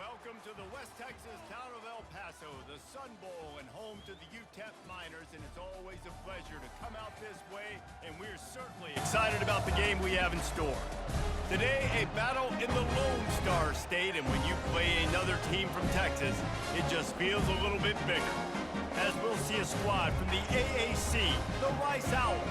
Welcome to the West Texas town of El Paso, the Sun Bowl, and home to the UTEP Miners, and it's always a pleasure to come out this way, and we're certainly excited about the game we have in store. Today, a battle in the Lone Star State, and when you play another team from Texas, it just feels a little bit bigger. As we'll see a squad from the AAC, the Rice Owls,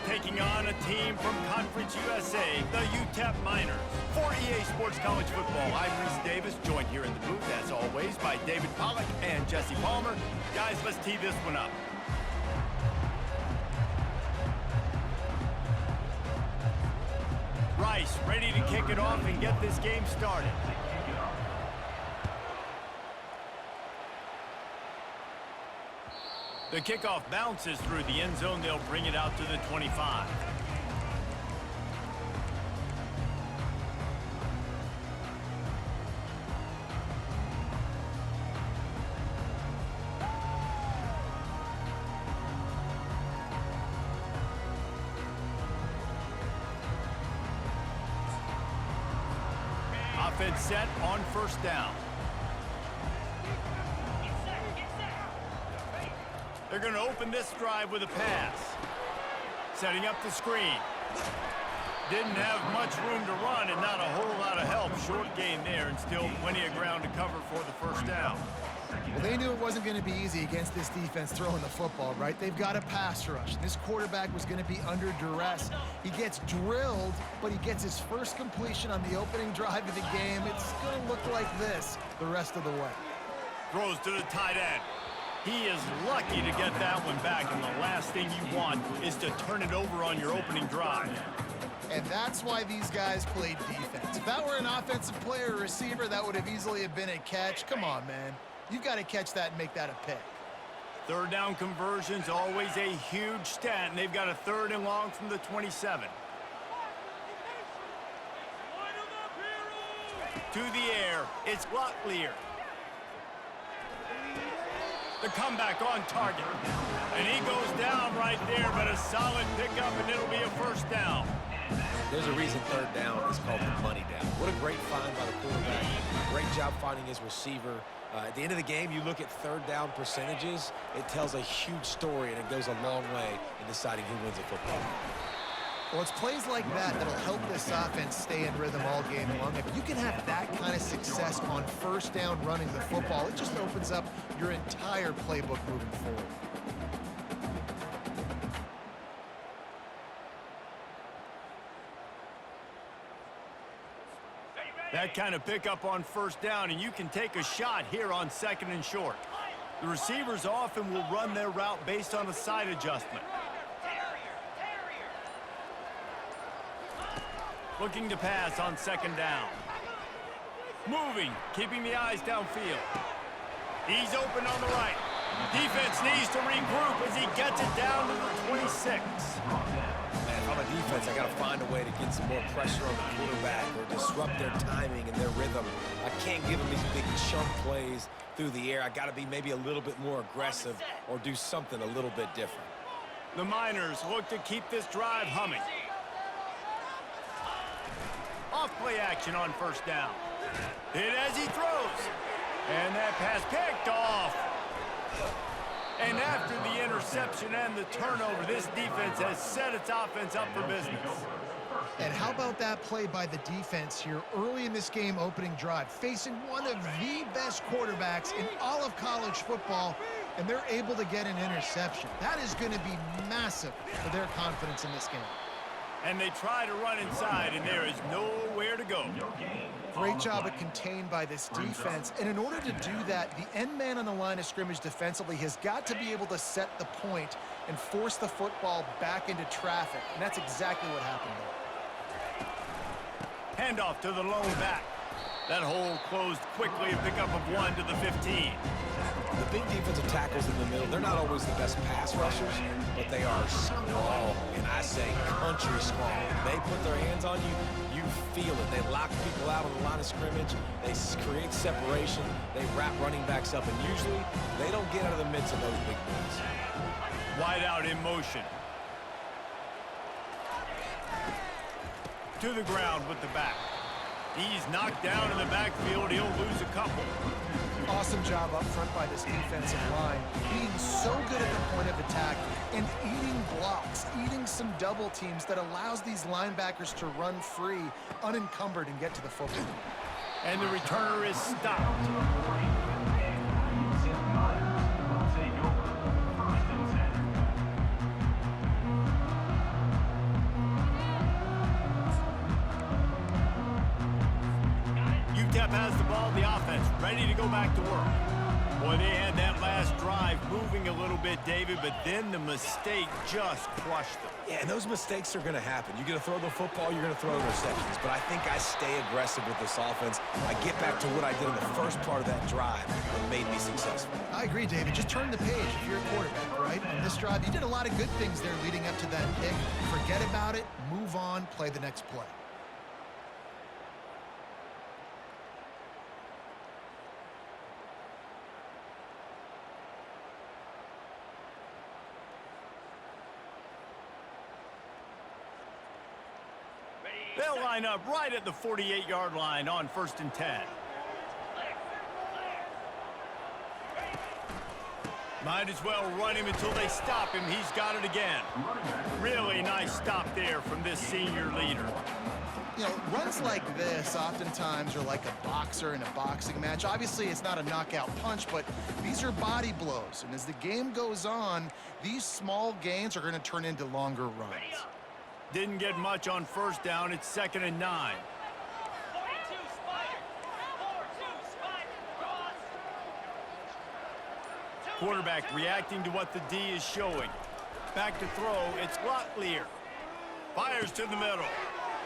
taking on a team from Conference USA, the UTEP Miners. For EA Sports College Football, I'm Reese Davis, joined here in the booth, as always, by David Pollack and Jesse Palmer. Guys, let's tee this one up. Rice ready to kick it off and get this game started. The kickoff bounces through the end zone. They'll bring it out to the 25. Offense set on first down. They're going to open this drive with a pass. Setting up the screen. Didn't have much room to run and not a whole lot of help. Short gain there and still plenty of ground to cover for the first down. Well, they knew it wasn't going to be easy against this defense throwing the football, right? They've got a pass rush. This quarterback was going to be under duress. He gets drilled, but he gets his first completion on the opening drive of the game. It's going to look like this the rest of the way. Throws to the tight end. He is lucky to get that one back, and the last thing you want is to turn it over on your opening drive. And that's why these guys played defense. If that were an offensive player or receiver, that would have easily have been a catch. Come on, man. You've got to catch that and make that a pick. Third down conversion's always a huge stat, and they've got a 3rd and long from the 27. To the air, it's Locklear. The comeback on target. And he goes down right there, but a solid pickup, and it'll be a first down. There's a reason 3rd down is called the money down. What a great find by the quarterback. Great job finding his receiver. At the end of the game, you look at 3rd down percentages, it tells a huge story, and it goes a long way in deciding who wins a football game. Well, it's plays like that that'll help this offense stay in rhythm all game long. If you can have that kind of success on first down running the football, it just opens up your entire playbook moving forward. That kind of pickup on first down, and you can take a shot here on 2nd and short. The receivers often will run their route based on a side adjustment. Looking to pass on 2nd down. Moving, keeping the eyes downfield. He's open on the right. Defense needs to regroup as he gets it down to the 26. Man, if I'm a defense, I got to find a way to get some more pressure on the quarterback or disrupt their timing and their rhythm. I can't give them these big chunk plays through the air. I got to be maybe a little bit more aggressive or do something a little bit different. The Miners look to keep this drive humming. Off play action on first down. Hit as he throws. And that pass picked off. And after the interception and the turnover, this defense has set its offense up for business. And how about that play by the defense here early in this game opening drive, facing one of the best quarterbacks in all of college football, and they're able to get an interception. That is going to be massive for their confidence in this game. And they try to run inside, and there is nowhere to go. Great job of contained by this defense. And in order to do that, the end man on the line of scrimmage defensively has got to be able to set the point and force the football back into traffic. And that's exactly what happened there. Handoff to the lone back. That hole closed quickly, a pickup of 1 to the 15. The big defensive tackles in the middle, they're not always the best pass rushers, but they are strong, and I say country strong. They put their hands on you, you feel it. They lock people out on the line of scrimmage. They create separation. They wrap running backs up, and usually they don't get out of the midst of those big boys. Wide out in motion. To the ground with the back. He's knocked down in the backfield. He'll lose a couple. Awesome job up front by this defensive line, being so good at the point of attack and eating blocks, eating some double teams that allows these linebackers to run free, unencumbered, and get to the football. And the returner is stopped. UTEP has the ball, the offense ready to go back to work. Boy, they had that last drive moving a little bit, David, but then the mistake just crushed them. Yeah, and those mistakes are going to happen. You're going to throw the football, you're going to throw interceptions. But I think I stay aggressive with this offense. I get back to what I did in the first part of that drive that made me successful. I agree, David. Just turn the page if you're a quarterback, right? On this drive, you did a lot of good things there leading up to that pick. Forget about it, move on, play the next play. They'll line up right at the 48-yard line on 1st and 10. Might as well run him until they stop him. He's got it again. Really nice stop there from this senior leader. You know, runs like this oftentimes are like a boxer in a boxing match. Obviously, it's not a knockout punch, but these are body blows. And as the game goes on, these small gains are going to turn into longer runs. Didn't get much on 1st down. It's 2nd and 9. Quarterback reacting to what the D is showing. Back to throw. It's Locklear. Fires to the middle.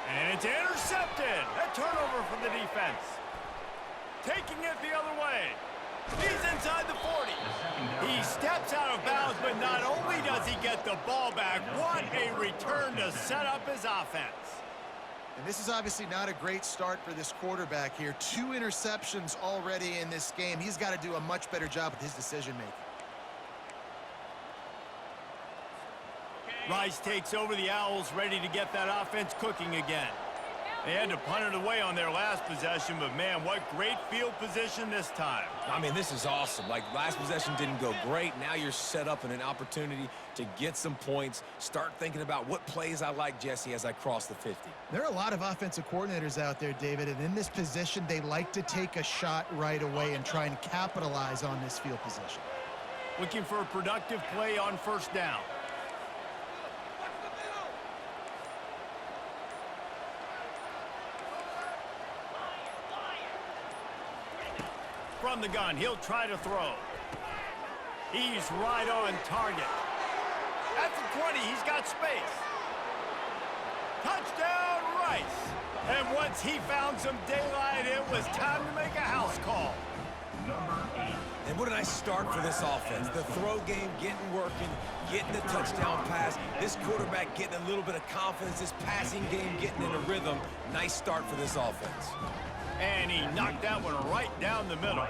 And it's intercepted. A turnover from the defense. Taking it the other way. He's inside the 40. He steps out of bounds, but not only does he get the ball back, what a return to set up his offense. And this is obviously not a great start for this quarterback here. 2 interceptions already in this game. He's got to do a much better job with his decision-making. Rice takes over the Owls, ready to get that offense cooking again. They had to punt it away on their last possession, but man, what great field position this time. I mean, this is awesome. Like, last possession didn't go great. Now you're set up in an opportunity to get some points. Start thinking about what plays I like, Jesse, as I cross the 50. There are a lot of offensive coordinators out there, David, and in this position, they like to take a shot right away and try and capitalize on this field position. Looking for a productive play on 1st down. From the gun, he'll try to throw. He's right on target. At the 20, he's got space. Touchdown, Rice. And once he found some daylight, it was time to make a house call. And what a nice start for this offense. The throw game getting working, getting the touchdown pass. This quarterback getting a little bit of confidence. This passing game getting in a rhythm. Nice start for this offense. And he knocked that one right down the middle.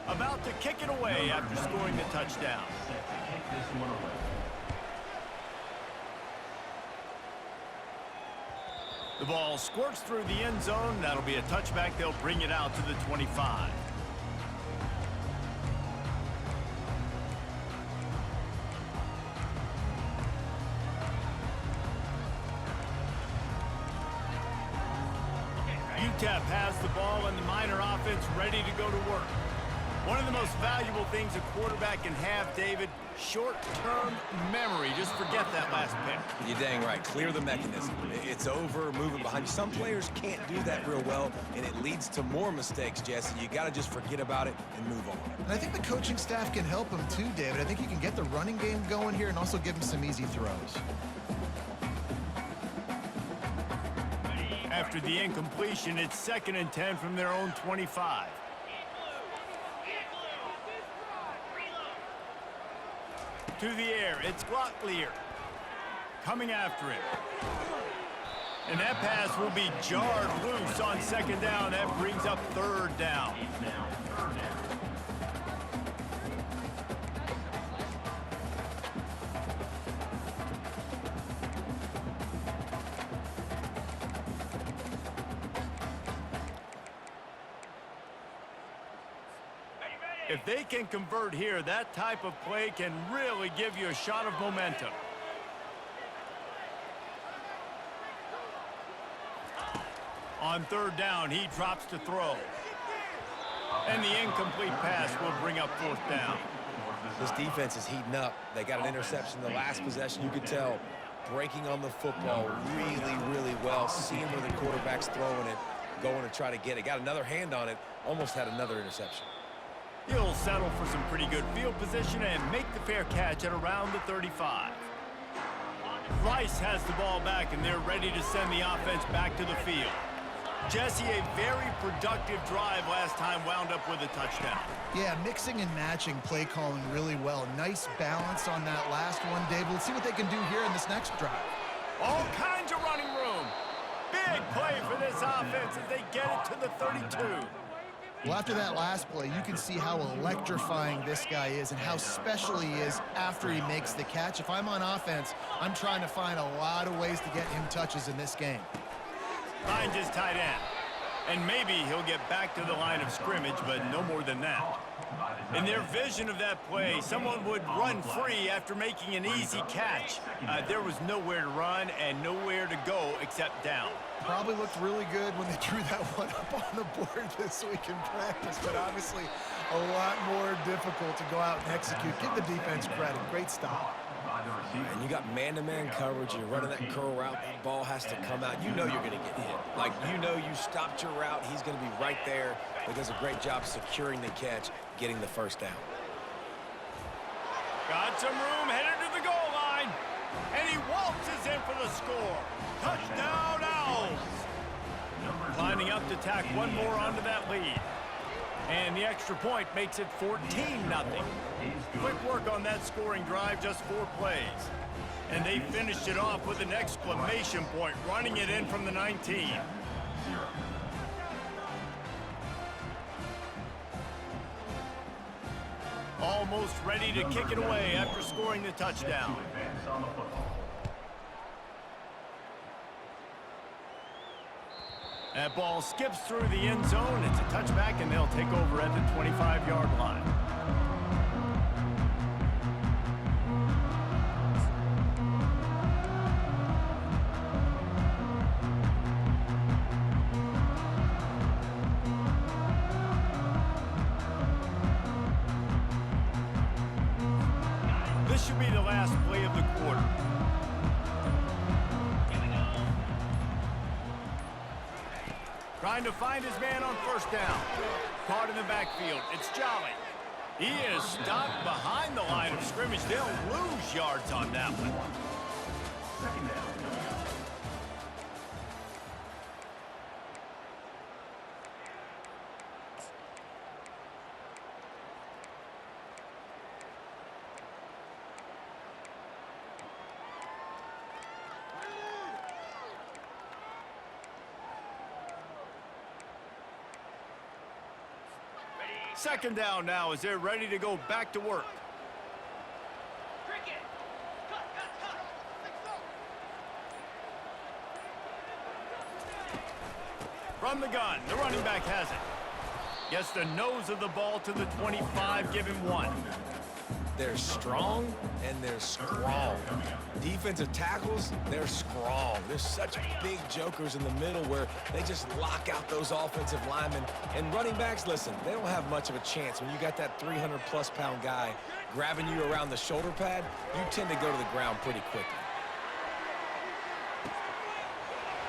About to kick it away after scoring the touchdown. The ball squirts through the end zone. That'll be a touchback. They'll bring it out to the 25. UTEP has the ball and the Miner offense ready to go to work. One of the most valuable things a quarterback can have, David, short-term memory. Just forget that last pick. You're dang right. Clear the mechanism. It's over, moving behind you. Some players can't do that real well, and it leads to more mistakes, Jesse. You got to just forget about it and move on. And I think the coaching staff can help him too, David. I think he can get the running game going here and also give him some easy throws. After the incompletion, it's 2nd and 10 from their own 25. To the air, it's Locklear. Coming after him. And that pass will be jarred loose on second down. That brings up third down. If they can convert here, that type of play can really give you a shot of momentum. On third down, he drops to throw. And the incomplete pass will bring up fourth down. This defense is heating up. They got an interception the last possession. You could tell breaking on the football really, really well. Seeing where the quarterback's throwing it, going to try to get it. Got another hand on it, almost had another interception. He'll settle for some pretty good field position and make the fair catch at around the 35. Rice has the ball back, and they're ready to send the offense back to the field. Jesse, a very productive drive last time, wound up with a touchdown. Yeah, mixing and matching play calling really well. Nice balance on that last one, Dave. Let's see what they can do here in this next drive. All kinds of running room. Big play for this offense as they get it to the 32. Well, after that last play, you can see how electrifying this guy is and how special he is after he makes the catch. If I'm on offense, I'm trying to find a lot of ways to get him touches in this game. Finds his tight end. And maybe he'll get back to the line of scrimmage, but no more than that. In their vision of that play, someone would run free after making an easy catch. There was nowhere to run and nowhere to go except down. Probably looked really good when they drew that one up on the board this week in practice, but obviously a lot more difficult to go out and execute. Give the defense credit. Great stop. And you got man-to-man coverage. You're running that curl route. That ball has to come out. You know you're going to get hit. Like, you know you stopped your route. He's going to be right there. He does a great job securing the catch, getting the first down. Got some room, headed to the goal line. And he waltzes in for the score. Touchdown, Owls. Lining up to tack one more onto that lead. And the extra point makes it 14-0. Quick work on that scoring drive, just 4 plays. And they finished it off with an exclamation point, running it in from the 19. Almost ready to kick it away after scoring the touchdown. That ball skips through the end zone. It's a touchback, and they'll take over at the 25-yard line. This should be the last play of the quarter. Trying to find his man on first down. Caught in the backfield. It's Jolly. He is stopped behind the line of scrimmage. They'll lose yards on that one. Second down. Second down now as they're ready to go back to work. From the gun, the running back has it. Gets the nose of the ball to the 25, give him 1. They're strong and they're strong. Defensive tackles, they're strong. There's such big jokers in the middle where they just lock out those offensive linemen. And running backs, listen, they don't have much of a chance. When you got that 300-plus pound guy grabbing you around the shoulder pad, you tend to go to the ground pretty quickly.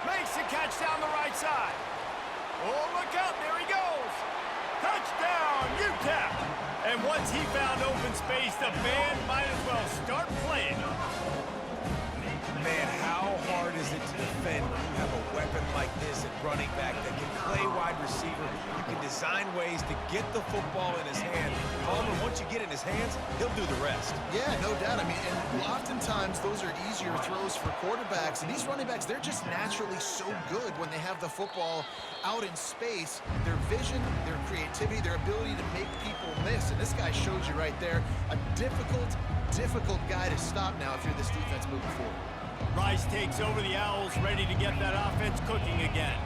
Makes the catch down the right side. Oh, look out, there he goes. Touchdown, UTEP. And once he found open space, the band might as well start playing. Man, how hard is it to defend when you have a weapon like this at running back that can play wide receiver? You can design ways to get the football in his hand Palmer, once you get in his hands, he'll do the rest. Yeah, no doubt. I mean, and oftentimes those are easier throws for quarterbacks. And these running backs, they're just naturally so good when they have the football out in space. Their vision, their creativity, their ability to make people miss. And this guy shows you right there a difficult guy to stop now if you're this defense moving forward. Rice takes over the Owls, ready to get that offense cooking again.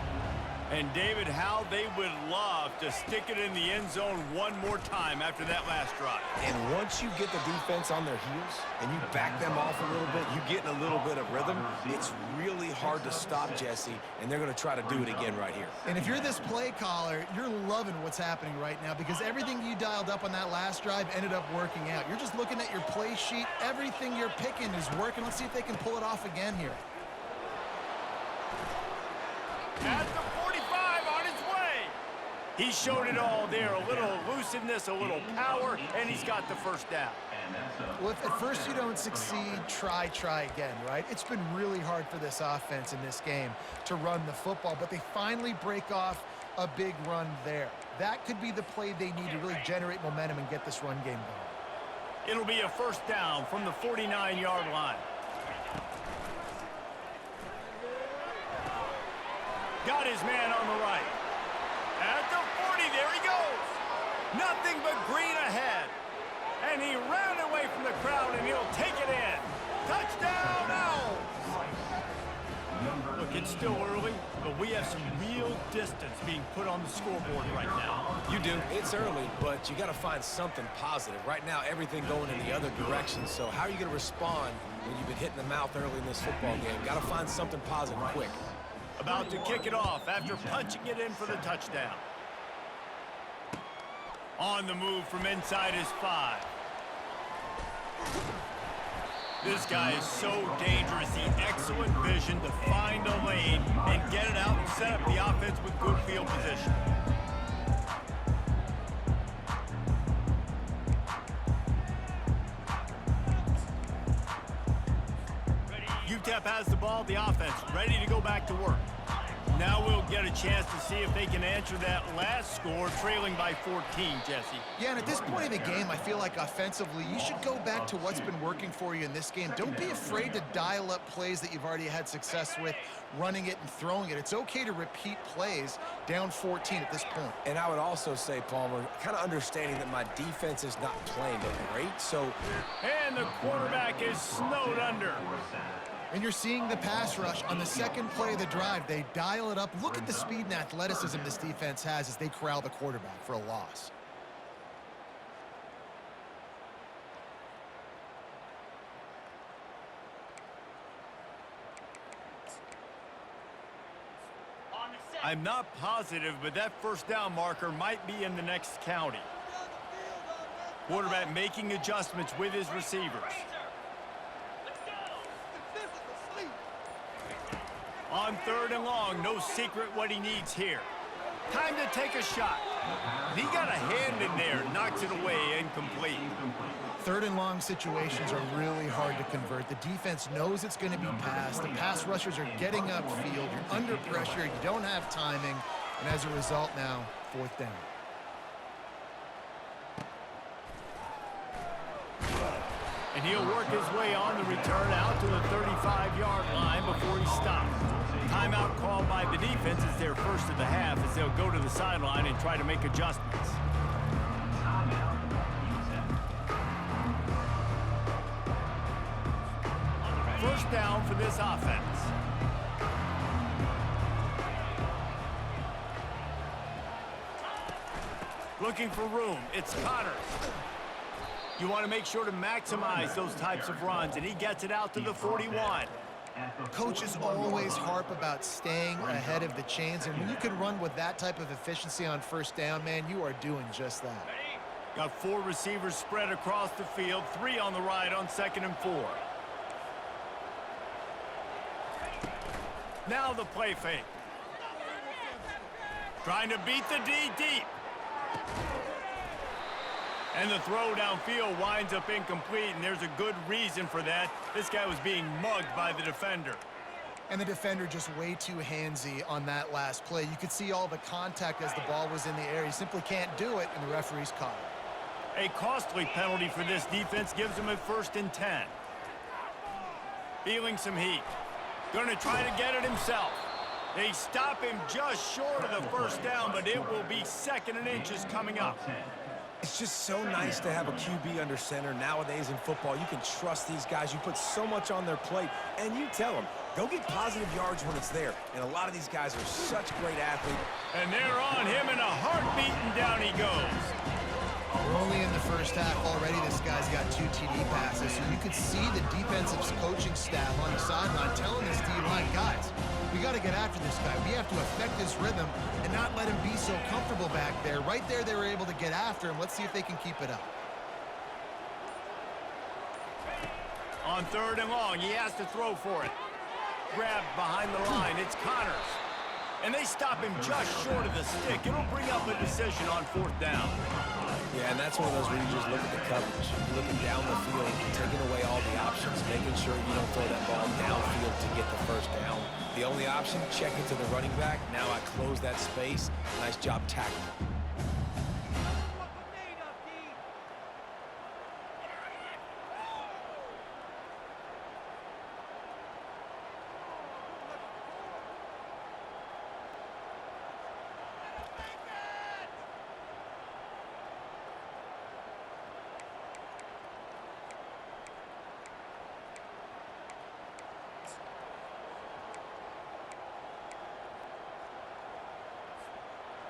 And David, how they would love to stick it in the end zone one more time after that last drive. And once you get the defense on their heels and you back them off a little bit, you get in a little bit of rhythm, it's really hard to stop, Jesse, and they're going to try to do it again right here. And if you're this play caller, you're loving what's happening right now because everything you dialed up on that last drive ended up working out. You're just looking at your play sheet. Everything you're picking is working. Let's see if they can pull it off again here. At the 45 on his way. He showed it all there. A little elusiveness, a little power, and he's got the first down. Well, if at first you don't succeed, try again, right? It's been really hard for this offense in this game to run the football, but they finally break off a big run there. That could be the play they need to really generate momentum and get this run game going. It'll be a first down from the 49-yard line. Got his man on the right. At the 40, there he goes. Nothing but green ahead. And he ran away from the crowd, and he'll take it in. Touchdown, Owls! Look, it's still early, but we have some real distance being put on the scoreboard right now. You do. It's early, but you got to find something positive. Right now, everything going in the other direction. So how are you going to respond when you've been hit in the mouth early in this football game? Got to find something positive quick. About to kick it off after punching it in for the touchdown. On the move from inside his 5. This guy is so dangerous. He excellent vision to find a lane and get it out and set up the offense with good field position. UTEP has the ball, the offense ready to go back to work. Now we'll get a chance to see if they can answer that last score, trailing by 14, Jesse. Yeah, and at this point in the game, I feel like offensively, you should go back to what's been working for you in this game. Don't be afraid to dial up plays that you've already had success with, running it and throwing it. It's okay to repeat plays down 14 at this point. And I would also say, Palmer, kind of understanding that my defense is not playing great, so... And the quarterback is snowed under. And you're seeing the pass rush on the second play of the drive. They dial it up. Look at the speed and athleticism this defense has as they corral the quarterback for a loss. I'm not positive, but that first down marker might be in the next county. Quarterback making adjustments with his receivers. On 3rd and long, no secret what he needs here. Time to take a shot. He got a hand in there, knocks it away, incomplete. 3rd and long situations are really hard to convert. The defense knows it's going to be passed. The pass rushers are getting upfield. You're under pressure. You don't have timing. And as a result now, 4th down. And he'll work his way on the return out to the 35-yard line before he stops. Timeout called by the defense is their first of the half as they'll go to the sideline and try to make adjustments. First down for this offense. Looking for room. It's Connors. You want to make sure to maximize those types of runs, and he gets it out to the 41. Coaches always harp about staying ahead of the chains, and when you can run with that type of efficiency on first down, man, you are doing just that. Got 4 receivers spread across the field, 3 on the right on 2nd and 4. Now the play fake. Trying to beat the D deep. And the throw downfield winds up incomplete, and there's a good reason for that. This guy was being mugged by the defender. And the defender just way too handsy on that last play. You could see all the contact as the ball was in the air. He simply can't do it, and the referee's caught it. A costly penalty for this defense gives them a 1st and 10. Feeling some heat. Going to try to get it himself. They stop him just short of the 1st down, but it will be 2nd and inches coming up. It's just so nice to have a QB under center. Nowadays in football, you can trust these guys. You put so much on their plate, and you tell them, go get positive yards when it's there. And a lot of these guys are such great athletes. And they're on him in a heartbeat, and down he goes. We're only in the 1st half already. This guy's got 2 TD passes. So you could see the defensive coaching staff on the sideline telling this D-line, guys, we got to get after this guy. We have to affect this rhythm and not let him be so comfortable back there. Right there, they were able to get after him. Let's see if they can keep it up. On 3rd and long, he has to throw for it. Grabbed behind the line. It's Connors. And they stop him just short of the stick. It'll bring up a decision on 4th down. Yeah, and that's one of those where you just look at the coverage. You're looking down the field, taking away all the options, making sure you don't throw that ball downfield to get the 1st down. The only option, check it to the running back. Now I close that space. Nice job tackling.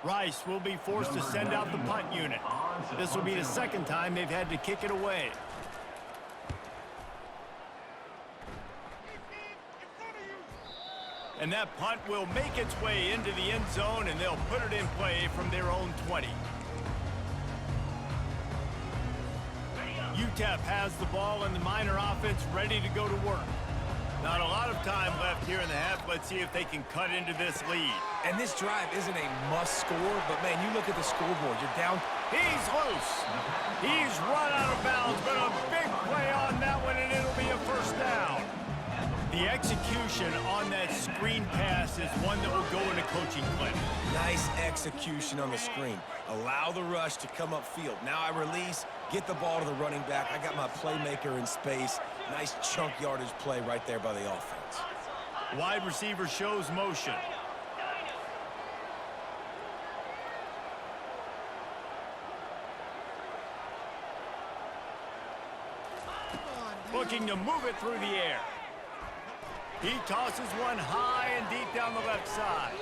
Rice will be forced to send out the punt unit. This will be the 2nd time they've had to kick it away. And that punt will make its way into the end zone, and they'll put it in play from their own 20. UTEP has the ball, and the Miner offense ready to go to work. Not a lot of time left here in the half. Let's see if they can cut into this lead. And this drive isn't a must score, but man, you look at the scoreboard, you're down. He's loose. He's run out of bounds, but a big play on that one, and it'll be a 1st down. The execution on that screen pass is one that will go in a coaching clip. Nice execution on the screen. Allow the rush to come upfield. Now I release, get the ball to the running back. I got my playmaker in space. Nice chunk yardage play right there by the offense. Wide receiver shows motion. Looking to move it through the air. He tosses one high and deep down the left side.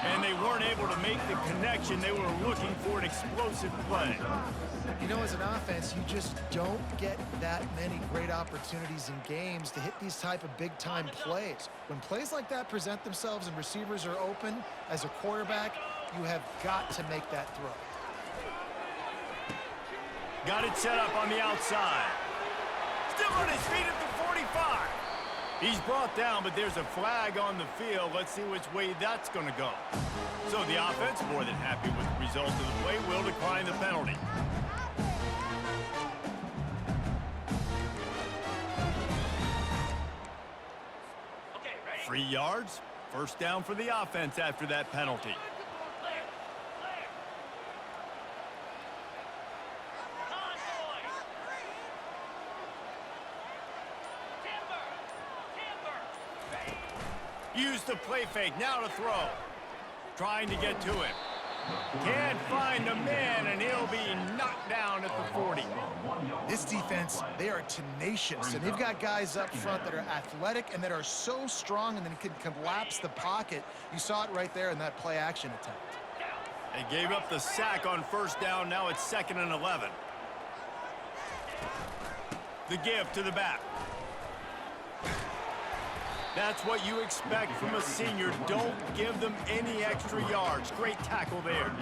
And they weren't able to make the connection. They were looking for an explosive play. You know, as an offense, you just don't get that many great opportunities in games to hit these type of big-time plays. When plays like that present themselves and receivers are open, as a quarterback, you have got to make that throw. Got it set up on the outside. Still on his feet at the 45. He's brought down, but there's a flag on the field. Let's see which way that's going to go. So the offense, more than happy with the result of the play, will decline the penalty. Okay, 3 yards. 1st down for the offense after that penalty. Use the play fake, now to throw. Trying to get to him. Can't find the man, and he'll be knocked down at the 40. This defense, they are tenacious, and they've got guys up front that are athletic and that are so strong and then can collapse the pocket. You saw it right there in that play-action attempt. They gave up the sack on 1st down. Now it's 2nd and 11. The give to the back. That's what you expect from a senior. Don't give them any extra yards. Great tackle there.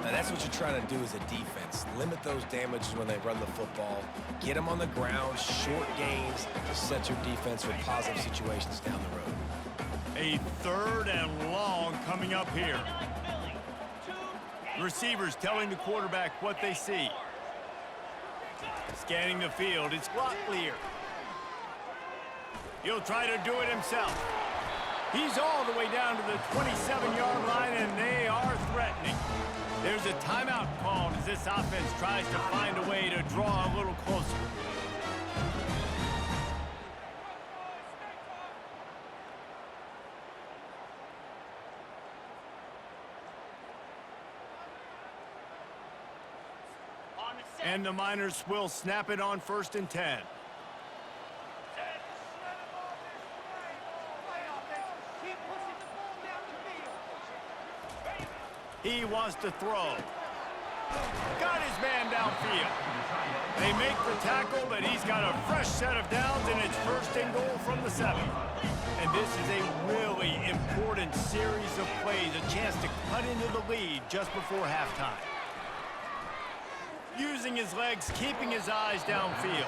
Now that's what you're trying to do as a defense. Limit those damages when they run the football. Get them on the ground, short gains to set your defense for positive situations down the road. A 3rd and long coming up here. Receivers telling the quarterback what they see. Scanning the field, it's Locklear. He'll try to do it himself. He's all the way down to the 27-yard line, and they are threatening. There's a timeout called as this offense tries to find a way to draw a little closer. And the Miners will snap it on 1st and 10. He wants to throw. Got his man downfield. They make the tackle, but he's got a fresh set of downs, and it's 1st and goal from the 7. And this is a really important series of plays, a chance to cut into the lead just before halftime. Using his legs, keeping his eyes downfield.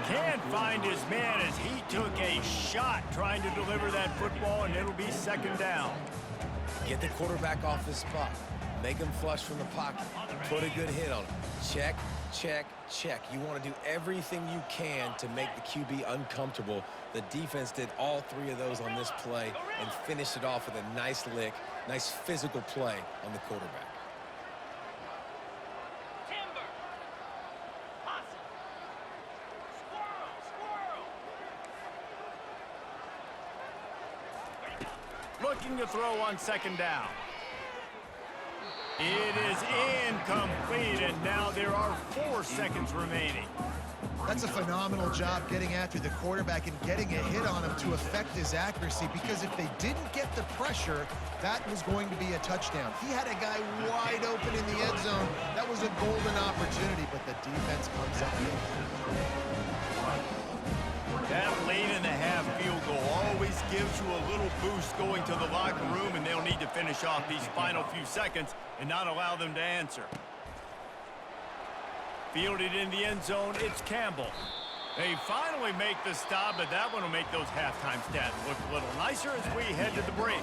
Can't find his man as he took a shot trying to deliver that football, and it'll be 2nd down. Get the quarterback off his spot. Make him flush from the pocket. Put a good hit on him. Check, check, check. You want to do everything you can to make the QB uncomfortable. The defense did all 3 of those on this play and finished it off with a nice lick, nice physical play on the quarterback. Looking to throw on 2nd down. It is incomplete, and now there are 4 seconds remaining. That's a phenomenal job getting after the quarterback and getting a hit on him to affect his accuracy, because if they didn't get the pressure, that was going to be a touchdown. He had a guy wide open in the end zone. That was a golden opportunity, but the defense comes up with. That late-in-the-half field goal always gives you a little boost going to the locker room, and they'll need to finish off these final few seconds and not allow them to answer. Fielded in the end zone, it's Campbell. They finally make the stop, but that one will make those halftime stats look a little nicer as we head to the break.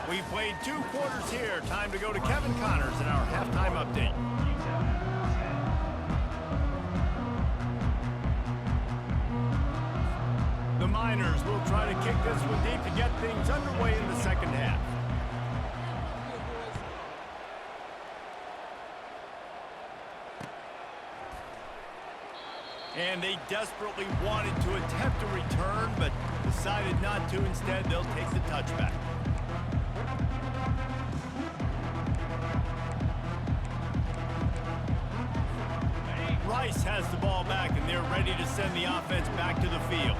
We've played 2 quarters here. Time to go to Kevin Connors in our halftime update. The Miners will try to kick this one deep to get things underway in the 2nd half. And they desperately wanted to attempt a return, but decided not to. Instead, they'll take the touchback. Rice has the ball back, and they're ready to send the offense back to the field.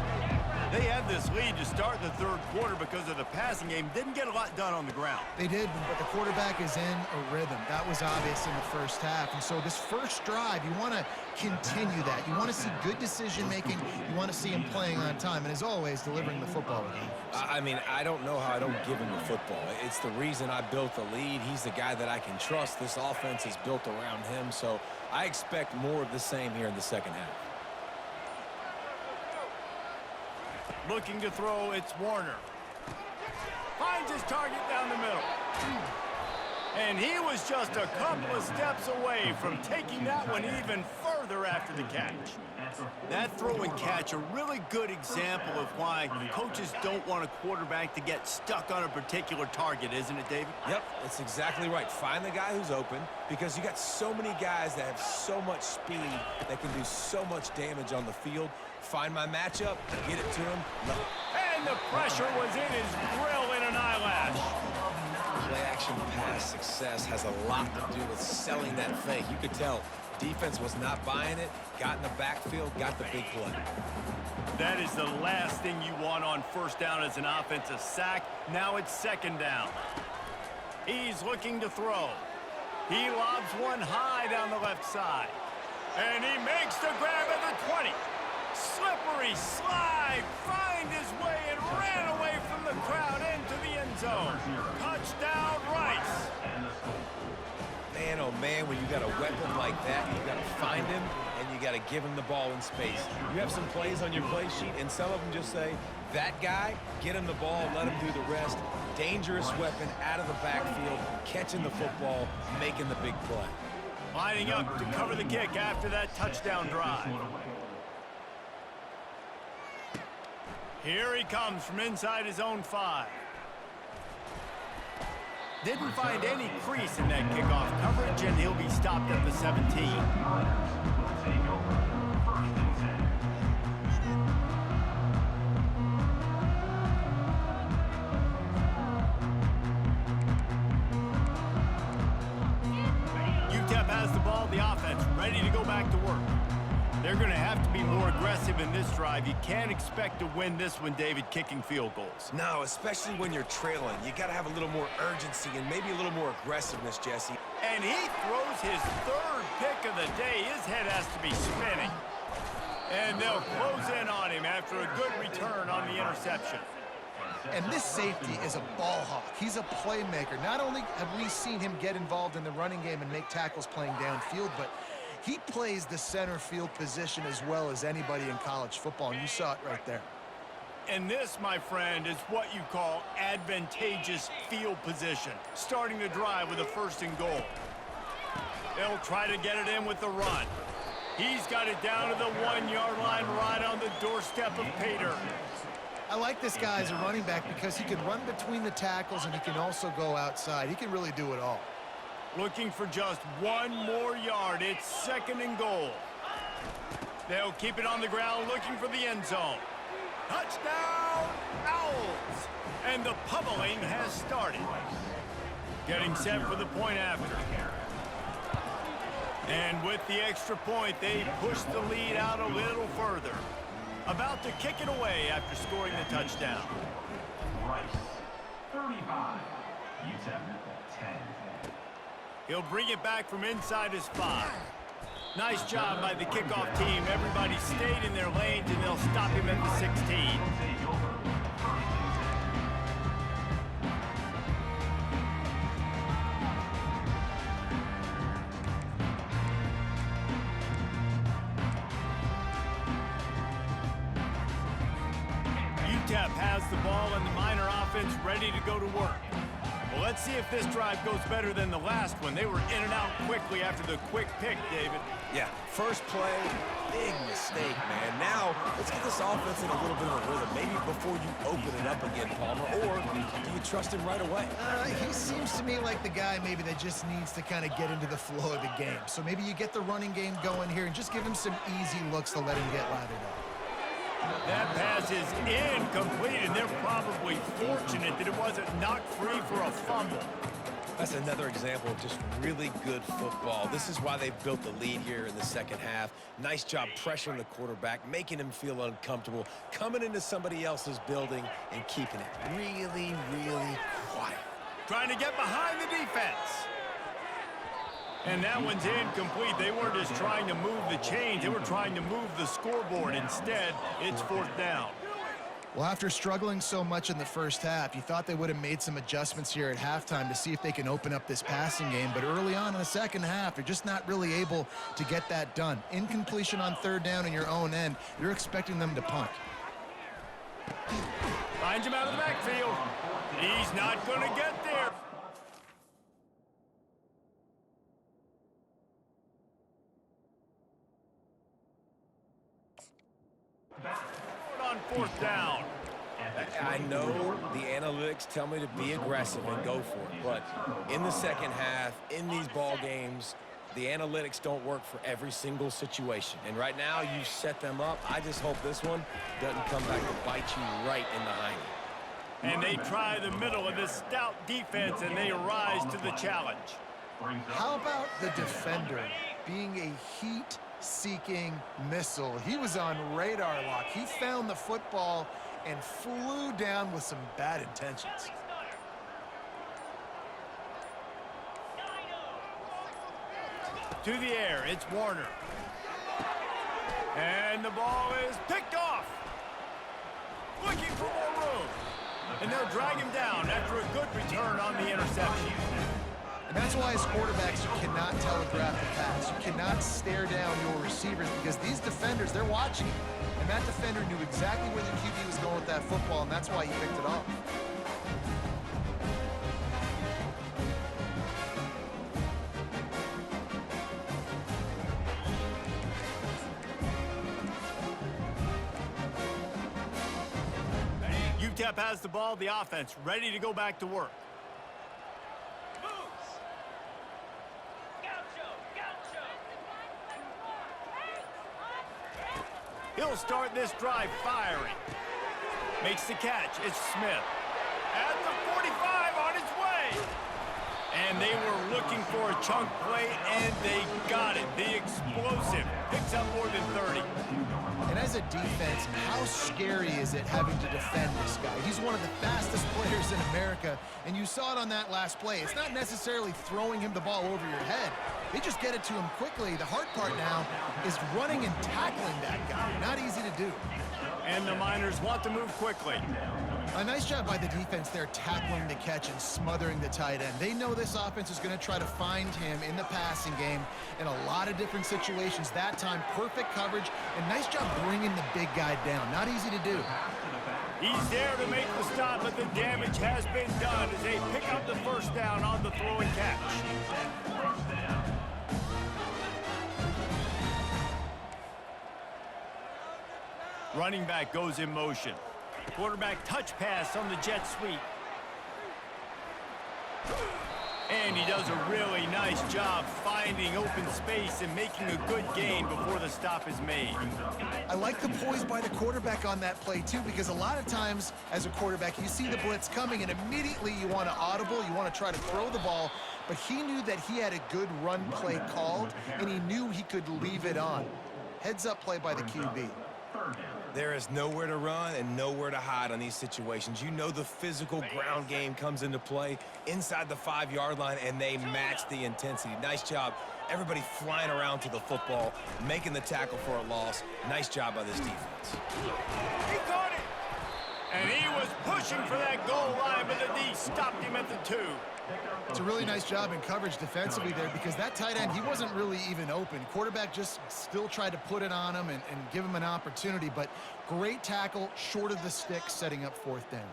They had this lead to start the 3rd quarter because of the passing game. Didn't get a lot done on the ground. They did, but the quarterback is in a rhythm. That was obvious in the 1st half. And so this first drive, you want to continue that. You want to see good decision-making. You want to see him playing on time. And as always, delivering the football with ease. I mean, I don't know how I don't give him the football. It's the reason I built the lead. He's the guy that I can trust. This offense is built around him. So I expect more of the same here in the 2nd half. Looking to throw, it's Warner. Finds his target down the middle. And he was just a couple of steps away from taking that one even further after the catch. That throw and catch, a really good example of why coaches don't want a quarterback to get stuck on a particular target, isn't it, David? Yep, that's exactly right. Find the guy who's open, because you got so many guys that have so much speed that can do so much damage on the field. Find my matchup, get it to him. And the pressure was in his grill in an eyelash. Play-action pass success has a lot to do with selling that fake. You could tell defense was not buying it, got in the backfield, got the big play. That is the last thing you want on 1st down as an offensive sack. Now it's 2nd down. He's looking to throw. He lobs one high down the left side. And he makes the grab at the 20. Slippery slide, find his way and ran away from the crowd into the end zone. Touchdown, Rice. Man, oh man, when you got a weapon like that, you got to find him and you got to give him the ball in space. You have some plays on your play sheet, and some of them just say, that guy, get him the ball, let him do the rest. Dangerous weapon out of the backfield, catching the football, making the big play. Lining up to cover the kick after that touchdown drive. Here he comes from inside his own 5. Didn't find any crease in that kickoff coverage, and he'll be stopped at the 17. UTEP has the ball, the offense ready to go back to work. They're going to have to be more aggressive in this drive. You can't expect to win this one, David, kicking field goals. No, especially when you're trailing. You got to have a little more urgency and maybe a little more aggressiveness, Jesse. And he throws his third pick of the day. His head has to be spinning. And they'll close in on him after a good return on the interception. And this safety is a ball hawk. He's a playmaker. Not only have we seen him get involved in the running game and make tackles playing downfield, but he plays the center field position as well as anybody in college football, and you saw it right there. And this, my friend, is what you call advantageous field position. Starting the drive with a 1st and goal. They'll try to get it in with the run. He's got it down to the 1-yard line right on the doorstep of Pater. I like this guy as a running back because he can run between the tackles and he can also go outside. He can really do it all. Looking for just 1 more yard. It's 2nd and goal. They'll keep it on the ground looking for the end zone. Touchdown, Owls! And the pummeling has started. Getting set for the point after. And with the extra point, they push the lead out a little further. About to kick it away after scoring the touchdown. Rice, 35. UTEP, 10. He'll bring it back from inside his 5. Nice job by the kickoff team. Everybody stayed in their lanes, and they'll stop him at the 16. UTEP has the ball, and the Miner offense ready to go to work. Well, let's see if this drive goes better than the last one. They were in and out quickly after the quick pick, David. Yeah, first play, big mistake, man. Now, let's get this offense in a little bit of a rhythm. Maybe before you open it up again, Palmer, or do you trust him right away? He seems to me like the guy maybe that just needs to kind of get into the flow of the game. So maybe you get the running game going here and just give him some easy looks to let him get lathered up. That pass is incomplete, and they're probably fortunate that it wasn't knocked free for a fumble. That's another example of just really good football. This is why they've built the lead here in the second half. Nice job pressuring the quarterback, making him feel uncomfortable, coming into somebody else's building and keeping it really, really quiet. Trying to get behind the defense. And that one's incomplete. They weren't just trying to move the chains. They were trying to move the scoreboard. Instead, it's 4th down. Well, after struggling so much in the first half, you thought they would have made some adjustments here at halftime to see if they can open up this passing game. But early on in the second half, they're just not really able to get that done. Incompletion on 3rd down in your own end, you're expecting them to punt. Finds him out of the backfield. He's not going to get there. On 4th down. I know the analytics tell me to be aggressive and go for it, but in the second half, in these ball games, the analytics don't work for every single situation. And right now, you've set them up. I just hope this one doesn't come back to bite you right in the hiney. And they try the middle of this stout defense, and they rise to the challenge. How about the defender being a heat-seeking missile? He was on radar lock. He found the football and flew down with some bad intentions. To the air, it's Warner. And the ball is picked off. Looking for more room. And they'll drag him down after a good return on the interception. And that's why as quarterbacks, you cannot telegraph the pass. You cannot stare down your receivers because these defenders, they're watching. And that defender knew exactly where the QB was going with that football, and that's why he picked it off. UTEP has the ball, the offense ready to go back to work. He'll start this drive firing. Makes the catch. It's Smith. At the 45 on his way. And they were looking for a chunk play, and they got it. The explosive picks up more than 30. And as a defense, how scary is it having to defend this guy? He's one of the fastest players in America, and you saw it on that last play. It's not necessarily throwing him the ball over your head. They just get it to him quickly. The hard part now is running and tackling that guy. Not easy to do. And the Miners want to move quickly. A nice job by the defense there, tackling the catch and smothering the tight end. They know this offense is going to try to find him in the passing game in a lot of different situations. That time, perfect coverage, and nice job bringing the big guy down. Not easy to do. He's there to make the stop, but the damage has been done as they pick up the first down on the throw and catch. Running back goes in motion. Quarterback touch pass on the jet sweep. And he does a really nice job finding open space and making a good gain before the stop is made. I like the poise by the quarterback on that play, too, because a lot of times as a quarterback, you see the blitz coming, and immediately you want to audible, you want to try to throw the ball, but he knew that he had a good run play called, and he knew he could leave it on. Heads-up play by the QB. There is nowhere to run and nowhere to hide on these situations. You know the physical ground game comes into play inside the 5-yard line, and they match the intensity. Nice job. Everybody flying around to the football, making the tackle for a loss. Nice job by this defense. He caught it! And he was pushing for that goal line, but the D stopped him at the 2. It's a really nice job in coverage defensively there, because that tight end, he wasn't really even open. Quarterback just still tried to put it on him and give him an opportunity, but great tackle, short of the stick, setting up 4th down.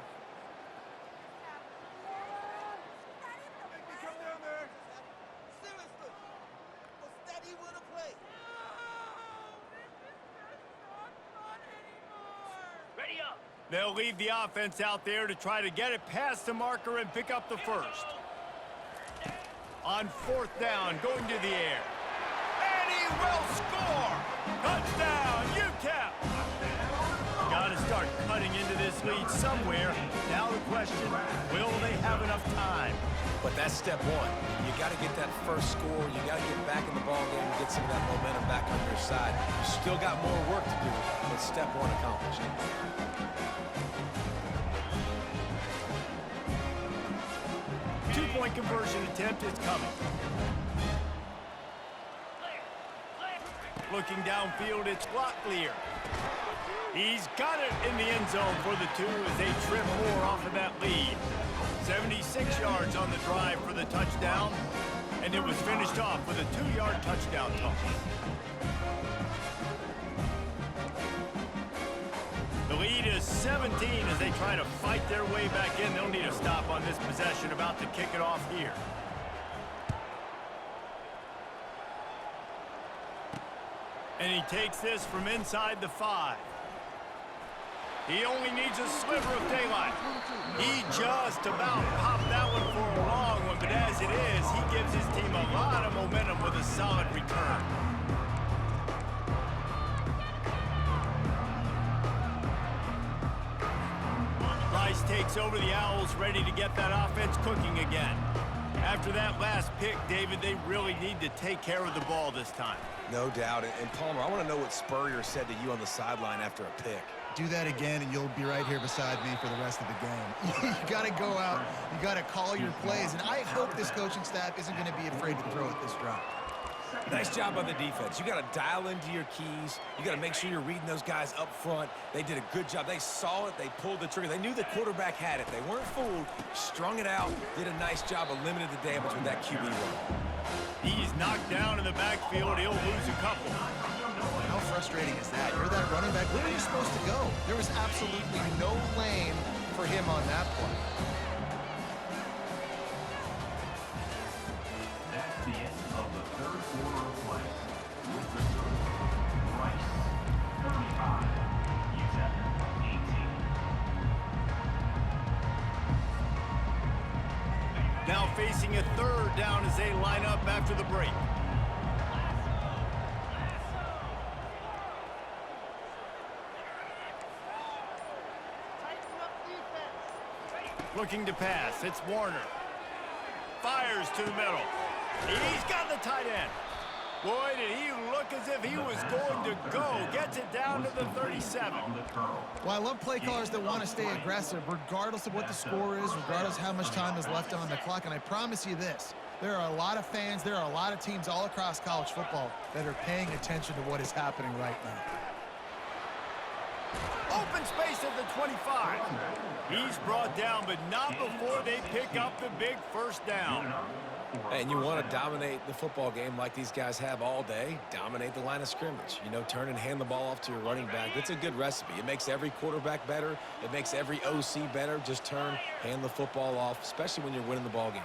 They'll leave the offense out there to try to get it past the marker and pick up the first. On 4th down, going to the air. And he will score! Touchdown, UTEP! Got to start cutting into this lead somewhere. Now the question, will they have enough time? But that's step one. You got to get that first score. You got to get back in the ball game and get some of that momentum back on your side. You still got more work to do, but step one accomplished. Two-point conversion attempt is coming. Looking downfield, it's Locklear. He's got it in the end zone for the 2 as they trip more off of that lead. 76 yards on the drive for the touchdown, and it was finished off with a 2-yard touchdown toss. The lead is 17 as they try to fight their way back in. They'll need a stop on this possession, about to kick it off here. And he takes this from inside the 5. He only needs a sliver of daylight. He just about popped that one for a long one, but as it is, he gives his team a lot of momentum with a solid return. Rice takes over the Owls, ready to get that offense cooking again. After that last pick, David, they really need to take care of the ball this time. No doubt. And Palmer, I want to know what Spurrier said to you on the sideline after a pick. Do that again, and you'll be right here beside me for the rest of the game. You got to go out. You got to call your plays, and I hope this coaching staff isn't going to be afraid to throw at this drop. Nice job by the defense. You got to dial into your keys. You got to make sure you're reading those guys up front. They did a good job. They saw it. They pulled the trigger. They knew the quarterback had it. They weren't fooled. Strung it out. Did a nice job of limiting the damage with that QB run. He's knocked down in the backfield. He'll lose a couple. How frustrating is that? You're that running back. Where are you supposed to go? There was absolutely no lane for him on that play. That's the end of the third quarter of play. With the score, Rice 35, UTEP 18. Now facing a 3rd down as they line up after the break. Looking to pass. It's Warner. Fires to the middle. He's got the tight end. Boy, did he look as if he was going to go. Gets it down to the 37. Well, I love play callers that want to stay aggressive, regardless of what the score is, regardless of how much time is left on the clock. And I promise you this, there are a lot of fans, there are a lot of teams all across college football that are paying attention to what is happening right now. Open space at the 25. He's brought down, but not before they pick up the big first down. And you want to dominate the football game like these guys have all day. Dominate the line of scrimmage. You know, turn and hand the ball off to your running back. It's a good recipe. It makes every quarterback better. It makes every OC better. Just turn, hand the football off, especially when you're winning the ball game.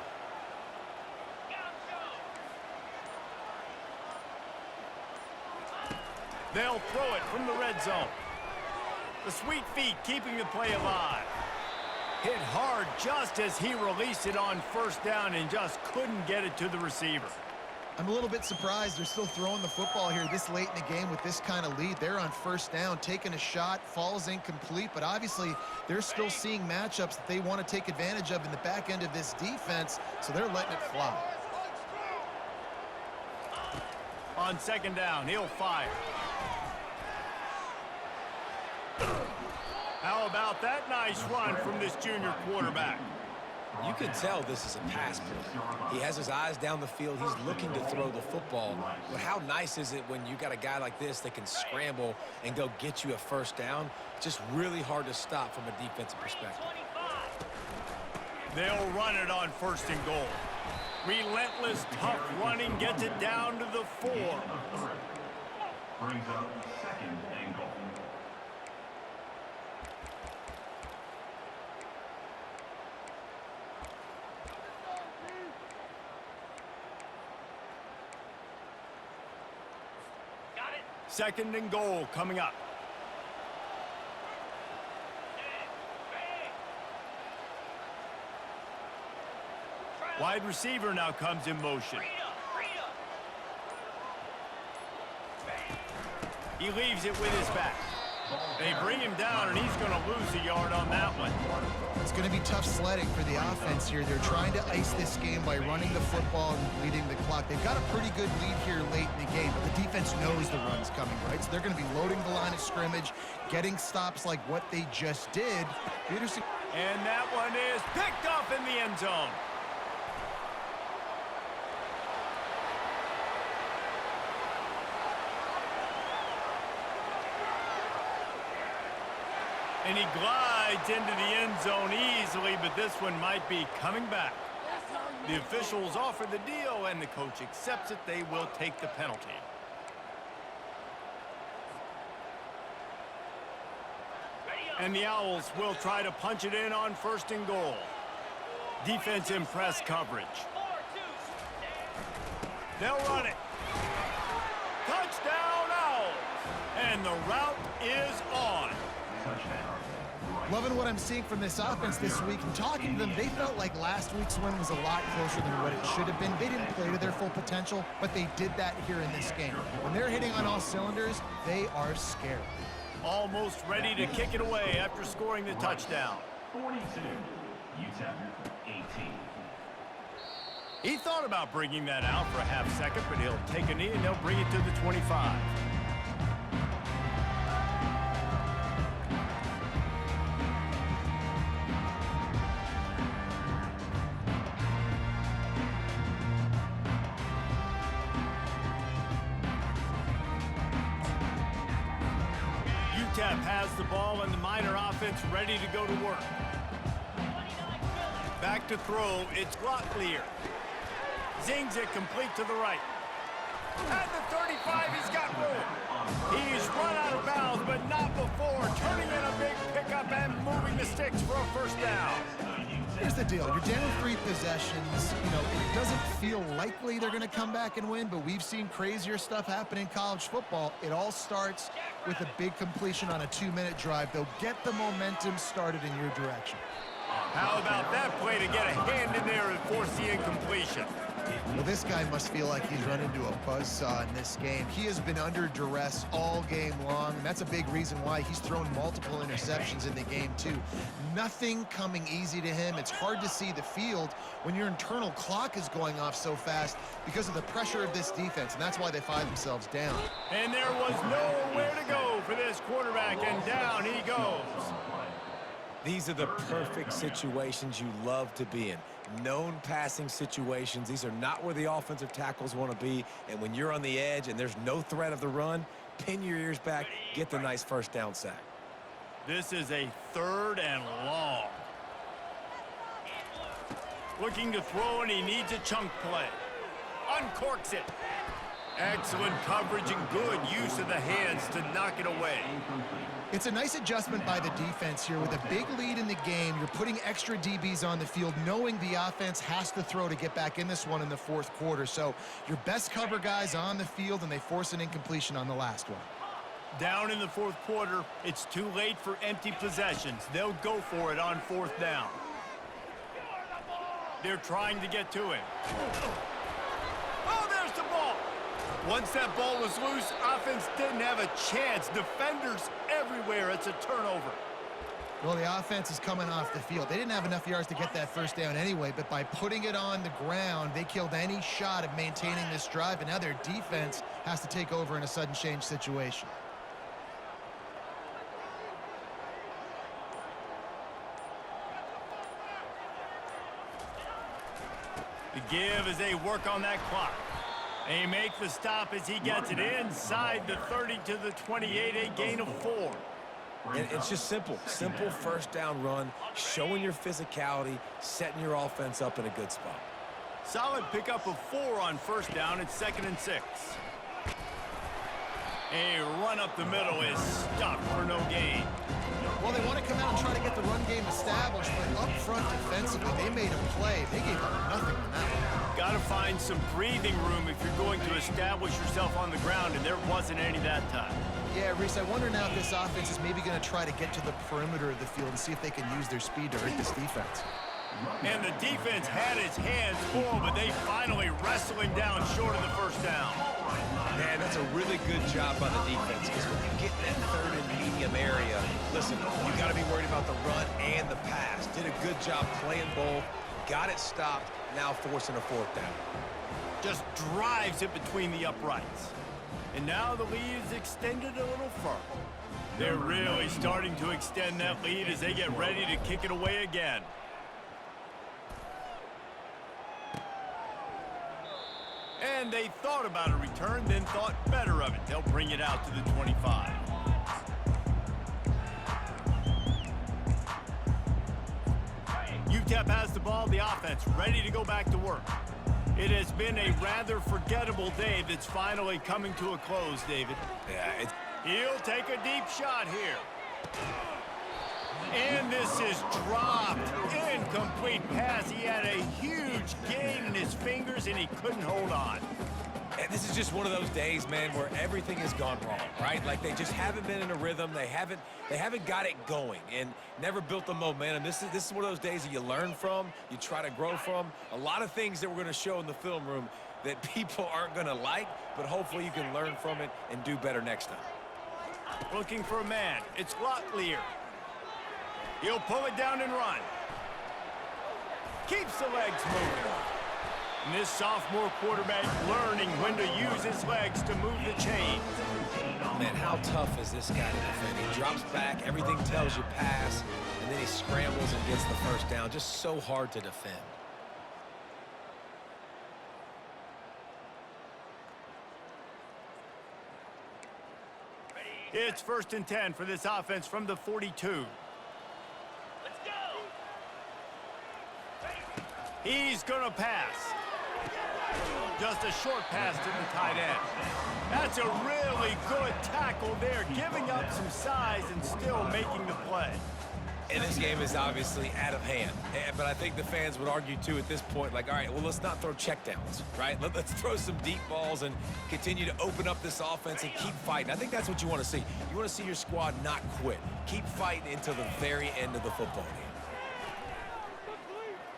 They'll throw it from the red zone. The sweet feet keeping the play alive. Hit hard just as he released it on first down and just couldn't get it to the receiver. I'm a little bit surprised they're still throwing the football here this late in the game with this kind of lead. They're on first down, taking a shot, falls incomplete, but obviously they're still seeing matchups that they want to take advantage of in the back end of this defense, so they're letting it fly. On second down, he'll fire. How about that nice run from this junior quarterback? You can tell this is a pass play. He has his eyes down the field. He's looking to throw the football. But how nice is it when you got a guy like this that can scramble and go get you a first down? Just really hard to stop from a defensive perspective. They'll run it on first and goal. Relentless, tough running gets it down to the 4. Brings up second and goal. Second and goal coming up. Wide receiver now comes in motion. He leaves it with his back. They bring him down, and he's going to lose a yard on that one. It's going to be tough sledding for the offense here. They're trying to ice this game by running the football and bleeding the clock. They've got a pretty good lead here late in the game, but the defense knows the run's coming, right? So they're going to be loading the line of scrimmage, getting stops like what they just did. Peterson. And that one is picked up in the end zone. And he glides into the end zone easily, but this one might be coming back. The officials offer the deal, and the coach accepts it. They will take the penalty. And the Owls will try to punch it in on first and goal. Defense in press coverage. They'll run it. Touchdown, Owls! And the route is on. Loving what I'm seeing from this offense this week. And talking to them, they felt like last week's win was a lot closer than what it should have been. They didn't play to their full potential, but they did that here in this game. When they're hitting on all cylinders, they are scared. Almost ready to kick it away after scoring the touchdown. 42, UTEP 18. He thought about bringing that out for a half second, but he'll take a knee and they'll bring it to the 25. UTEP has the ball and the Miner offense ready to go to work. Back to throw, it's Locklear. Zings it complete to the right. At the 35, he's got room. He's run out of bounds, but not before turning in a big pickup and moving the sticks for a first down. Here's the deal. You're down 3 possessions. You know, it doesn't feel likely they're going to come back and win, but we've seen crazier stuff happen in college football. It all starts with a big completion on a 2-minute drive. They'll get the momentum started in your direction. How about that play to get a hand in there and force the incompletion? Well, this guy must feel like he's run into a buzzsaw in this game. He has been under duress all game long, and that's a big reason why he's thrown multiple interceptions in the game, too. Nothing coming easy to him. It's hard to see the field when your internal clock is going off so fast because of the pressure of this defense, and that's why they find themselves down. And there was nowhere to go for this quarterback, and down he goes. These are the perfect situations you love to be in. Known passing situations. These are not where the offensive tackles want to be. And when you're on the edge and there's no threat of the run, pin your ears back, get the nice first down sack. This is a 3rd and long. Looking to throw, and he needs a chunk play. Uncorks it. Excellent coverage and good use of the hands to knock it away. It's a nice adjustment by the defense here. With a big lead in the game, you're putting extra DBs on the field, knowing the offense has to throw to get back in this one in the 4th quarter. So your best cover guys on the field, and they force an incompletion on the last one. Down in the 4th quarter, it's too late for empty possessions. They'll go for it on 4th down. They're trying to get to him. Oh, there's the ball. Once that ball was loose, offense didn't have a chance. Defenders everywhere. It's a turnover. Well, the offense is coming off the field. They didn't have enough yards to get that first down anyway, but by putting it on the ground, they killed any shot of maintaining this drive, and now their defense has to take over in a sudden change situation. The give as they work on that clock. They make the stop as he gets it inside the 30 to the 28, a gain of 4. And it's just simple. Simple first down run, showing your physicality, setting your offense up in a good spot. Solid pickup of 4 on 1st down. It's 2nd and 6. A run up the middle is stopped for no gain. Well, they want to come out and try to get the run game established, but up front defensively, they made a play. They gave up nothing on that one. Got to find some breathing room if you're going to establish yourself on the ground, and there wasn't any that time. Yeah, Reese, I wonder now if this offense is maybe going to try to get to the perimeter of the field and see if they can use their speed to hurt this defense. And the defense had its hands full, but they finally wrestled him down short of the 1st down. Man, that's a really good job by the defense, because when you get in that 3rd and medium area, listen, you got to be worried about the run and the pass. Did a good job playing both, got it stopped, now forcing a 4th down. Just drives it between the uprights. And now the lead is extended a little further. They're really starting to extend that lead as they get ready to kick it away again. And they thought about a return, then thought better of it. They'll bring it out to the 25. UTEP has the ball, the offense ready to go back to work. It has been a rather forgettable day that's finally coming to a close, David. Yeah, He'll take a deep shot here. And this is dropped. Incomplete pass. He had a huge gain in his fingers, and he couldn't hold on. And this is just one of those days, man, where everything has gone wrong, right? Like they just haven't been in a rhythm. They haven't got it going and never built the momentum. This is one of those days that you learn from, you try to grow from. A lot of things that we're going to show in the film room that people aren't going to like, but hopefully you can learn from it and do better next time. Looking for a man. It's Locklear. He'll pull it down and run. Keeps the legs moving. And this sophomore quarterback learning when to use his legs to move the chains. Man, how tough is this guy to defend? He drops back, everything tells you pass, and then he scrambles and gets the 1st down. Just so hard to defend. It's 1st and 10 for this offense from the 42. He's going to pass. Just a short pass to the tight end. That's a really good tackle there, giving up some size and still making the play. And this game is obviously out of hand. But I think the fans would argue, too, at this point, like, all right, well, let's not throw checkdowns, right? Let's throw some deep balls and continue to open up this offense and keep fighting. I think that's what you want to see. You want to see your squad not quit. Keep fighting until the very end of the football game.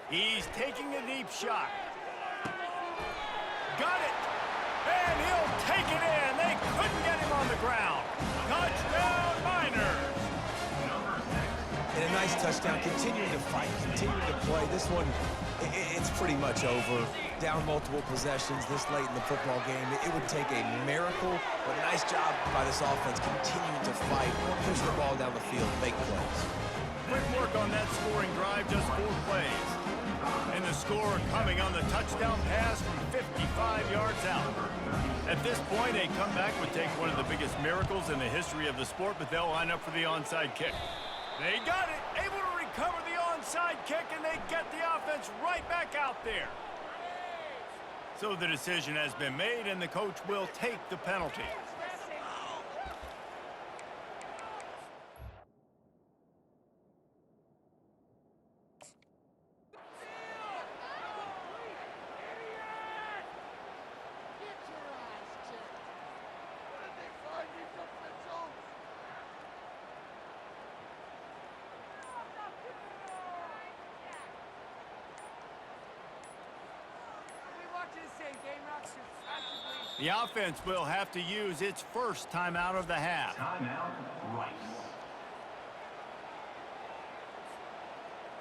He's taking a deep shot. got it. And he'll take it in. They couldn't get him on the ground. Touchdown, Miners. And a nice touchdown, continuing to fight, continuing to play. This one, it's pretty much over. Down multiple possessions this late in the football game. It would take a miracle, but a nice job by this offense continuing to fight, push the ball down the field, make plays. Quick work on that scoring drive, just 4 plays. And the score coming on the touchdown pass from 55 yards out. At this point, a comeback would take one of the biggest miracles in the history of the sport, but they'll line up for the onside kick. They got it, able to recover the onside kick, and they get the offense right back out there. So the decision has been made, and the coach will take the penalty. The offense will have to use its first timeout of the half. Timeout, Rice.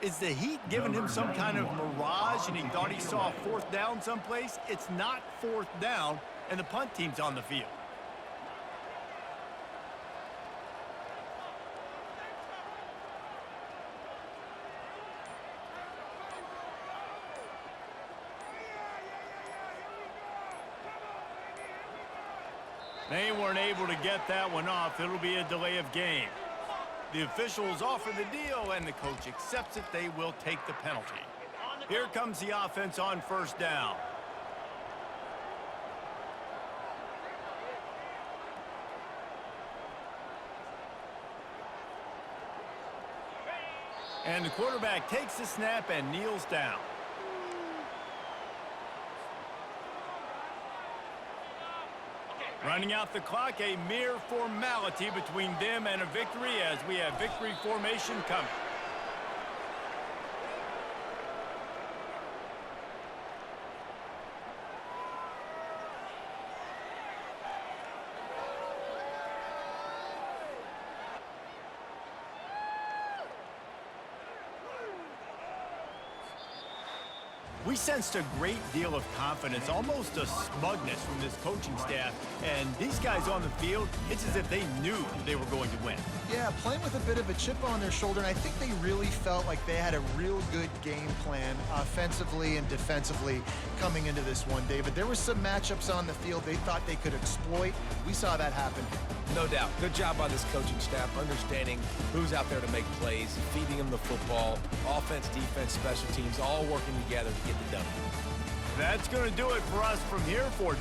Is the heat giving him some kind of mirage and he thought he saw 4th down someplace? It's not 4th down, and the punt team's on the field. They weren't able to get that one off. It'll be a delay of game. The officials offer the deal, and the coach accepts it. They will take the penalty. Here comes the offense on 1st down. And the quarterback takes the snap and kneels down. Running out the clock, a mere formality between them and a victory as we have victory formation coming. We sensed a great deal of confidence, almost a smugness from this coaching staff. And these guys on the field, it's as if they knew they were going to win. Yeah, playing with a bit of a chip on their shoulder, and I think they really felt like they had a real good game plan offensively and defensively coming into this one, David. There were some matchups on the field they thought they could exploit. We saw that happen. No doubt. Good job by this coaching staff, understanding who's out there to make plays, feeding them the football, offense, defense, special teams, all working together to get the W. That's going to do it for us from here for